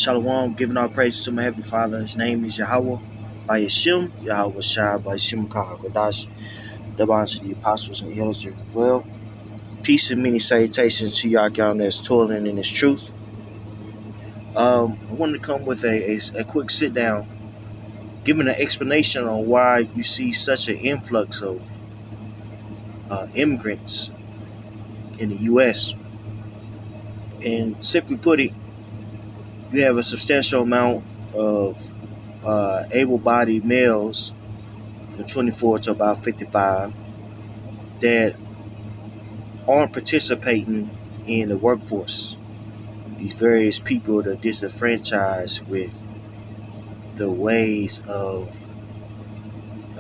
Shalom, giving all praises to my Heavenly Father. His name is Yahweh, by Yeshim, Yahweh Shai, by Yeshim Kahakodash, the bonds of the apostles and elders as well. Peace and many salutations to y'all down that's toiling in this truth. I wanted to come with a quick sit down, giving an explanation on why you see such an influx of immigrants in the U.S. And simply put it, you have a substantial amount of able-bodied males from 24 to about 55 that aren't participating in the workforce. These various people that are disenfranchised with the ways of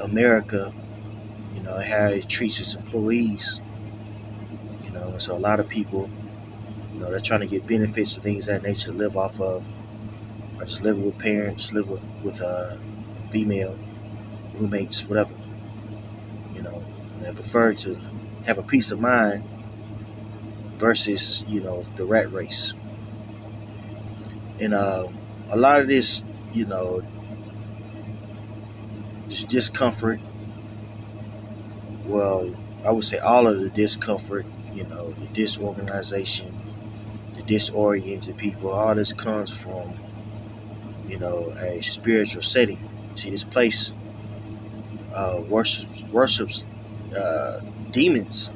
America, how it treats its employees. So a lot of people, they're trying to get benefits and things of that nature to live off of, or just living with parents, live with female roommates, whatever. They prefer to have a peace of mind versus, the rat race. And a lot of this, this discomfort, well, I would say all of the discomfort, the disorganization, the disoriented people, all this comes from, a spiritual setting. See, this place worships demons.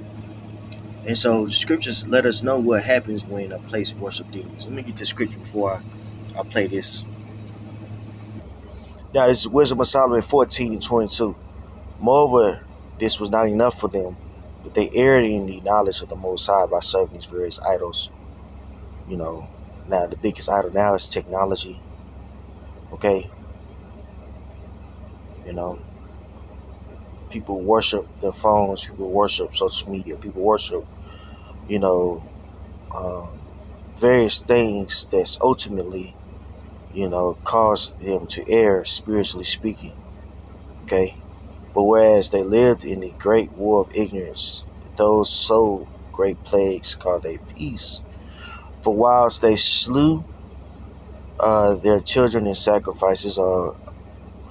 And so the scriptures let us know what happens when a place worships demons. Let me get the scripture before I play this. Now, this is Wisdom of Solomon 14:22. Moreover, this was not enough for them, but they erred in the knowledge of the Most High by serving these various idols. Now the biggest idol now is technology. Okay? People worship their phones, people worship social media, people worship, various things that's ultimately, cause them to err, spiritually speaking. Okay? But whereas they lived in the great war of ignorance, those so great plagues called they peace. For whilst they slew their children in sacrifices, or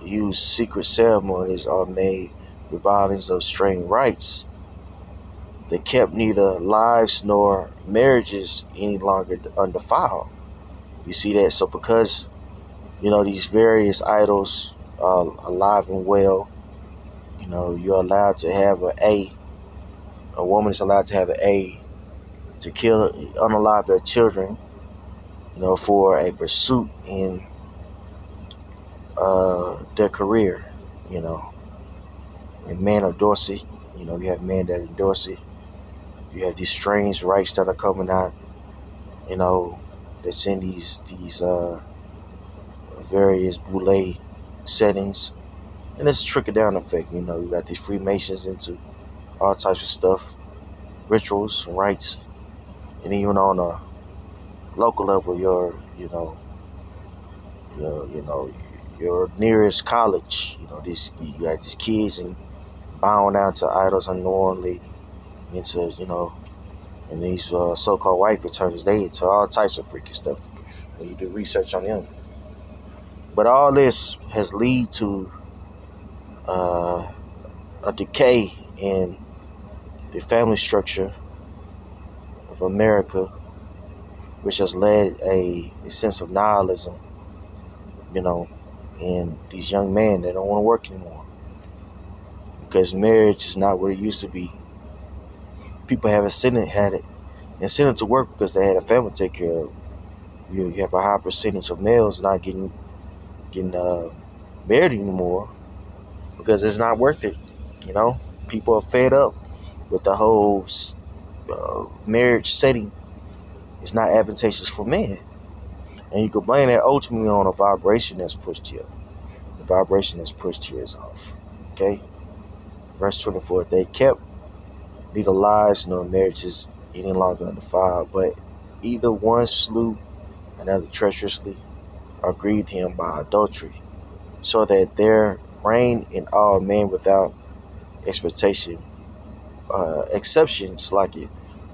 used secret ceremonies, or made revilings of strange rites, they kept neither lives nor marriages any longer undefiled. You see that? So because, these various idols are alive and well, you're allowed to have a woman is allowed to have to kill, unalive their children, for a pursuit in their career, and men endorse it. You have men that endorse it. You have these strange rights that are coming out, that's in these various boule settings. And it's a trickle-down effect. You got these Freemasons into all types of stuff, rituals and rites. And even on a local level, your nearest college, you got these kids and bowing out to idols unknowingly, into, and these so-called white fraternities, they into all types of freaky stuff when you do research on them. But all this has led to a decay in the family structure of America, which has led a sense of nihilism, in these young men that don't want to work anymore, because marriage is not what it used to be. People had incentive to work because they had a family to take care of. You have a high percentage of males not getting married anymore because it's not worth it. People are fed up with the whole marriage setting. It's not advantageous for men. And you can blame that ultimately on a vibration that's pushed here. The vibration that's pushed here is off. Okay? Verse 24, they kept neither lives nor marriages any longer undefiled, but either one slew another treacherously, or grieved him by adultery, so that there reigned in all men without exceptions like it: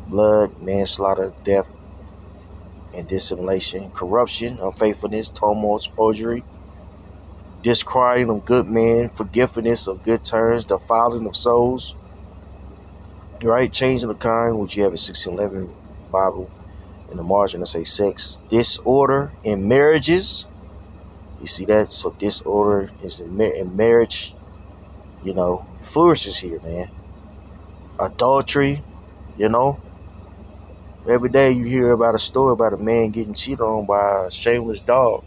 blood, manslaughter, theft, and dissimulation, corruption, unfaithfulness, tumults, perjury, discarding of good men, forgiveness of good turns, defiling of souls, right? Changing of kind, which you have in 1611 Bible in the margin, I say sex, disorder in marriages. You see that? So disorder is in marriage, flourishes here, man. Adultery, you know. Every day you hear about a story about a man getting cheated on by a shameless dog,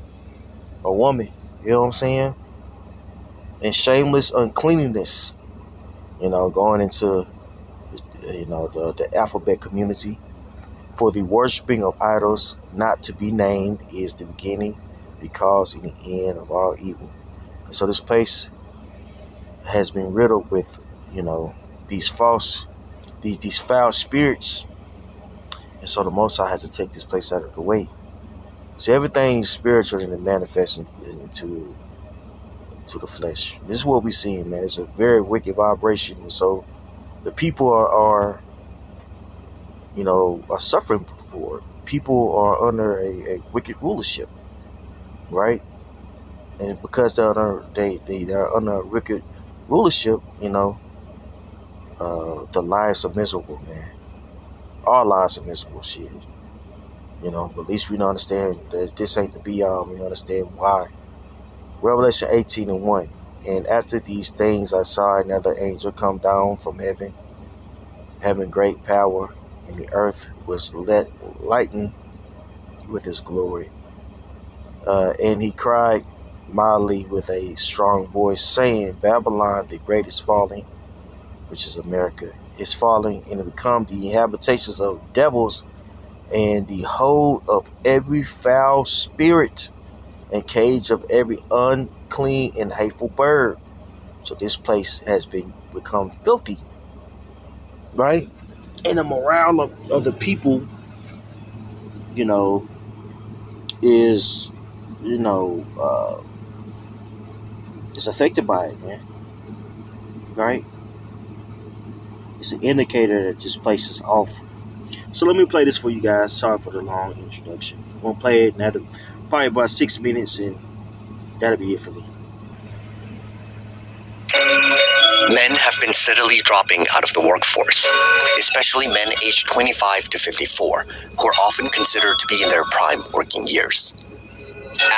a woman, you know what I'm saying? And shameless uncleanliness, going into, the alphabet community. For the worshiping of idols not to be named is the beginning, the cause, and the end of all evil. And so this place has been riddled with, these these foul spirits. And so the Most High has to take this place out of the way. So everything is spiritual and it manifests into the flesh. This is what we're seeing, man. It's a very wicked vibration. And so the people are suffering for it. People are under a wicked rulership, right? And because they're under a wicked rulership, the lives are miserable, man. Our lives are miserable, shit. But at least we don't understand that this ain't the be all. We understand why. Revelation 18:1. And after these things I saw another angel come down from heaven, having great power, and the earth was lightened with his glory. And he cried mildly with a strong voice, saying, Babylon the great is falling, which is America, is falling, and it become the habitations of devils, and the hold of every foul spirit, and cage of every unclean and hateful bird. So this place has become filthy, right? And the morale of the people, is, is affected by it, man. Right? It's an indicator that this place is off. So let me play this for you guys. Sorry for the long introduction. I'm going to play it, and that'll probably about 6 minutes, and that'll be it for me. Men have been steadily dropping out of the workforce, especially men aged 25 to 54, who are often considered to be in their prime working years.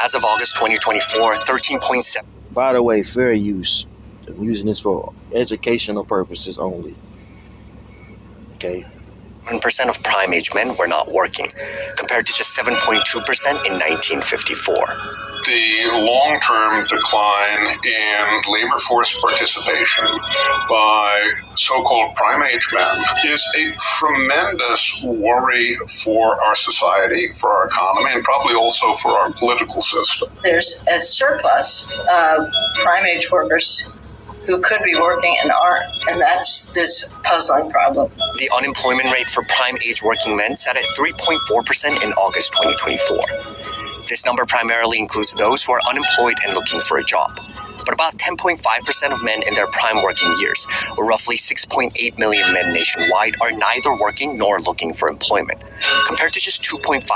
As of August 2024, 13.7. By the way, fair use. I'm using this for educational purposes only. Okay. 7% of prime age men were not working, compared to just 7.2% in 1954. The long-term decline in labor force participation by so-called prime age men is a tremendous worry for our society, for our economy, and probably also for our political system. There's a surplus of prime age workers who could be working and aren't, and that's this puzzling problem. The unemployment rate for prime age working men sat at 3.4% in August 2024. This number primarily includes those who are unemployed and looking for a job. But about 10.5% of men in their prime working years, or roughly 6.8 million men nationwide, are neither working nor looking for employment, compared to just 2.5%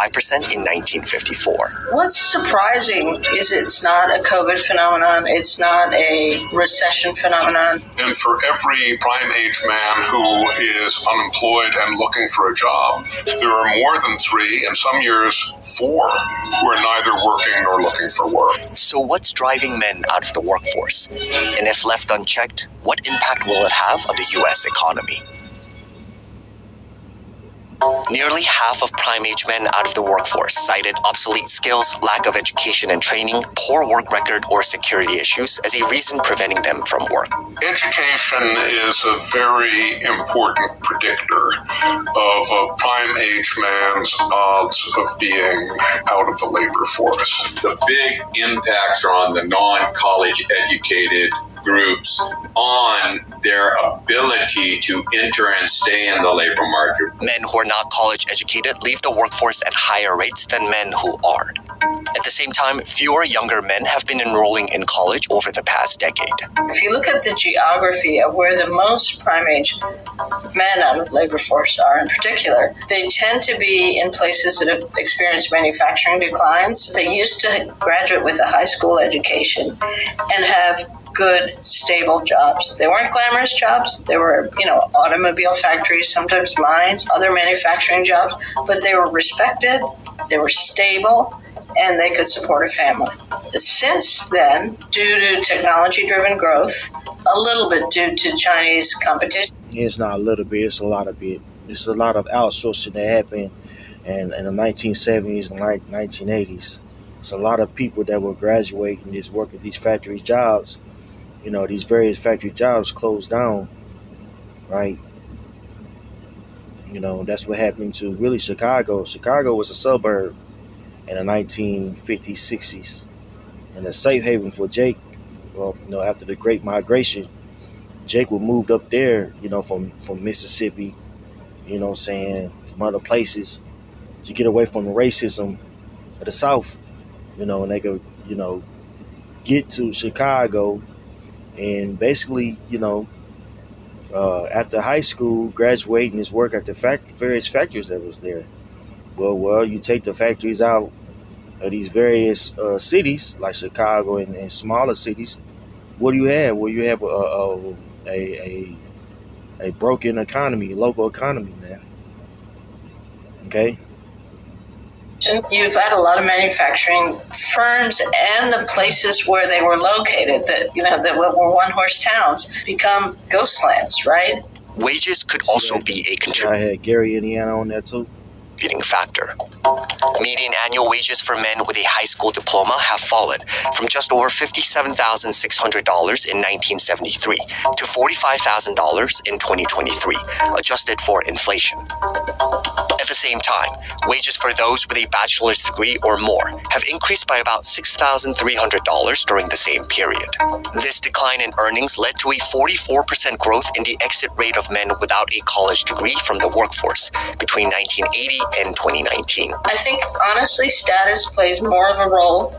in 1954. What's surprising is it's not a COVID phenomenon, it's not a recession phenomenon. And for every prime age man who is unemployed and looking for a job, there are more than 3, in some years 4, who are neither working nor looking for work. So what's driving men out of the workforce? And if left unchecked, what impact will it have on the U.S. economy? Nearly half of prime age men out of the workforce cited obsolete skills, lack of education and training, poor work record, or security issues as a reason preventing them from work. Education is a very important predictor of a prime age man's odds of being out of the labor force. The big impacts are on the non-college educated groups on their ability to enter and stay in the labor market. Men who are not college educated leave the workforce at higher rates than men who are. At the same time, fewer younger men have been enrolling in college over the past decade. If you look at the geography of where the most prime age men out of the labor force are in particular, they tend to be in places that have experienced manufacturing declines. They used to graduate with a high school education and have good, stable jobs. They weren't glamorous jobs. They were, automobile factories, sometimes mines, other manufacturing jobs, but they were respected, they were stable, and they could support a family. Since then, due to technology-driven growth, a little bit due to Chinese competition. It's not a little bit, it's a lot of bit. It's a lot of outsourcing that happened in the 1970s and like 1980s. It's a lot of people that were graduating this work at these factory jobs. These various factory jobs closed down, right? That's what happened to really Chicago. Chicago was a suburb in the 1950s, 60s, and a safe haven for Jake. Well, after the Great Migration, Jake was moved up there, from Mississippi, from other places to get away from the racism of the South, and they could, get to Chicago and basically, after high school, graduating his work at the various factories that was there. Well, you take the factories out of these various cities like Chicago and smaller cities. What do you have? Well, you have a broken economy, local economy, man. Okay. You've had a lot of manufacturing firms and the places where they were located that were one-horse towns become ghost lands, right? Wages could also be a I had Gary, Indiana on there too. contributing factor. Median annual wages for men with a high school diploma have fallen from just over $57,600 in 1973 to $45,000 in 2023, adjusted for inflation. At the same time, wages for those with a bachelor's degree or more have increased by about $6,300 during the same period. This decline in earnings led to a 44% growth in the exit rate of men without a college degree from the workforce between 1980 and 2019. I think, honestly, status plays more of a role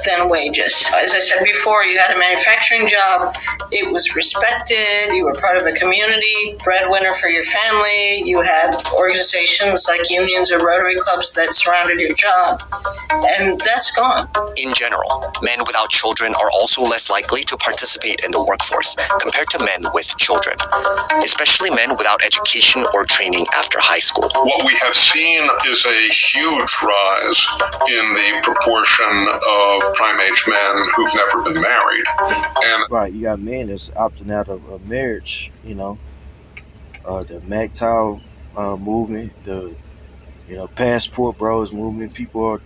than wages. As I said before, you had a manufacturing job, it was respected, you were part of the community, breadwinner for your family, you had organizations like unions or Rotary clubs that surrounded your job, and that's gone. In general, men without children are also less likely to participate in the workforce compared to men with children, especially men without education or training after high school. What we have seen is a huge rise in the proportion of prime age men who've never been married. And right, you got men that's opting out of marriage, the MGTOW movement, the passport bros movement. People are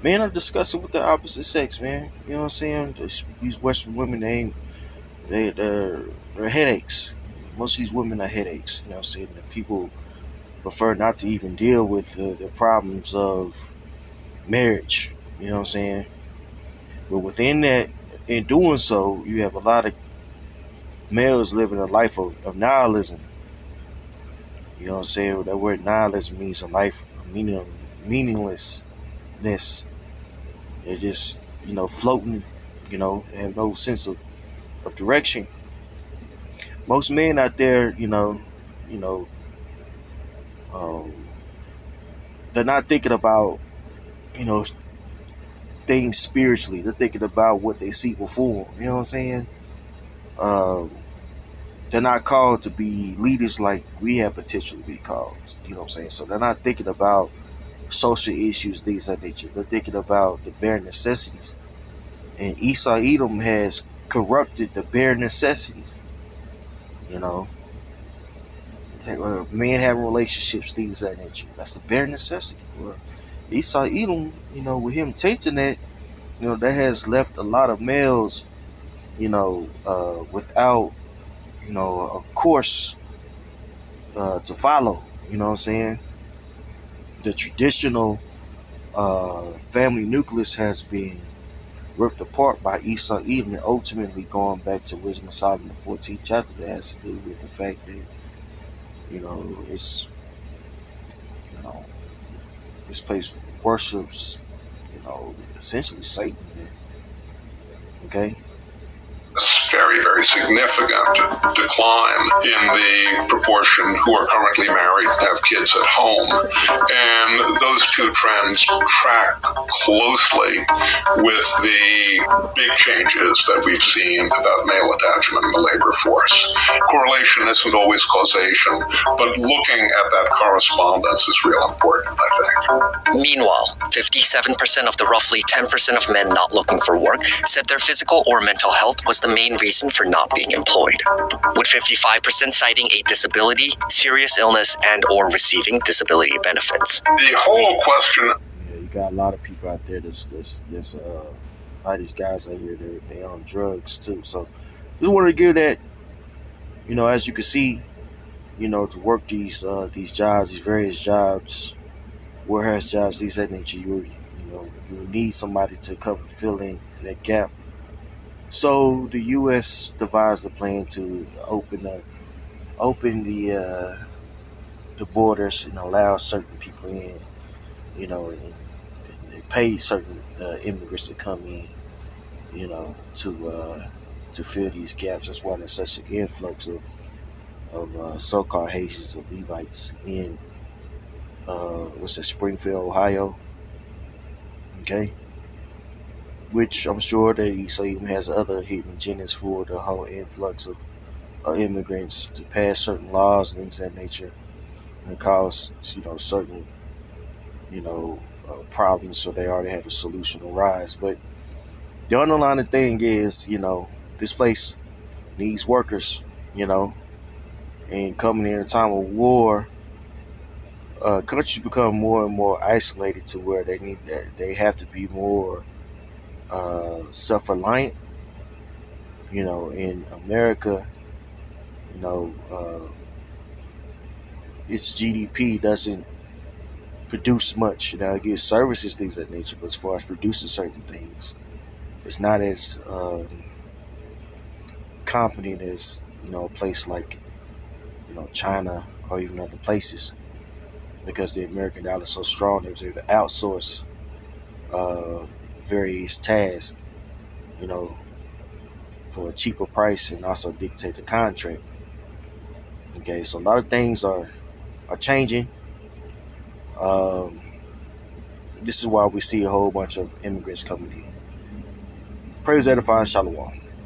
men are discussing with the opposite sex, man. You know what I'm saying? These Western women, they're headaches. Most of these women are headaches. You know what I'm saying? And people prefer not to even deal with the problems of marriage. You know what I'm saying? But within that, in doing so, you have a lot of males living a life of nihilism. You know what I'm saying? That word nihilism means a life of meaninglessness. They're just, floating, have no sense of direction. Most men out there, they're not thinking about, things spiritually. They're thinking about what they see before them. You know what I'm saying? They're not called to be leaders like we have potential to be called. You know what I'm saying? So they're not thinking about social issues, things of that nature. They're thinking about the bare necessities. And Esau Edom has corrupted the bare necessities. Men having relationships, things of that nature. That's the bare necessity. Well, Esau Edom, with him taking that, that has left a lot of males, without, a course to follow. You know what I'm saying? The traditional family nucleus has been ripped apart by Esau Edom, and ultimately going back to Wisdom of Solomon, the 14th chapter, that has to do with the fact that, it's, This place worships, essentially Satan. Okay. Very, very significant decline in the proportion who are currently married and have kids at home. And those two trends track closely with the big changes that we've seen about male attachment in the labor force. Correlation isn't always causation, but looking at that correspondence is real important, I think. Meanwhile, 57% of the roughly 10% of men not looking for work said their physical or mental health was the main reason for not being employed, with 55% citing a disability, serious illness, and or receiving disability benefits. The whole question... Yeah, you got a lot of people out there a lot of these guys out here, they on drugs too. So just wanted to give that, as you can see, to work these jobs, these various jobs, warehouse jobs, these that nature, you need somebody to come and fill in that gap. So the U.S. devised a plan to open the borders and allow certain people in, and pay certain immigrants to come in, to fill these gaps. That's why there's such an influx of so-called Haitians or Levites in Springfield, Ohio. Okay. Which I'm sure that even has other hidden agendas for the whole influx of immigrants to pass certain laws, things of that nature, and cause certain problems. So they already have a solution arise. But the underlying thing is, this place needs workers, and coming in a time of war, countries become more and more isolated to where they have to be more self-reliant. In America, its GDP doesn't produce much. It gives services, things of that nature, but as far as producing certain things, it's not as confident as a place like China or even other places, because the American dollar is so strong. They was able to outsource various tasks, for a cheaper price, and also dictate the contract. Okay, so a lot of things are changing. This is why we see a whole bunch of immigrants coming in. Praise, edify, and shalom.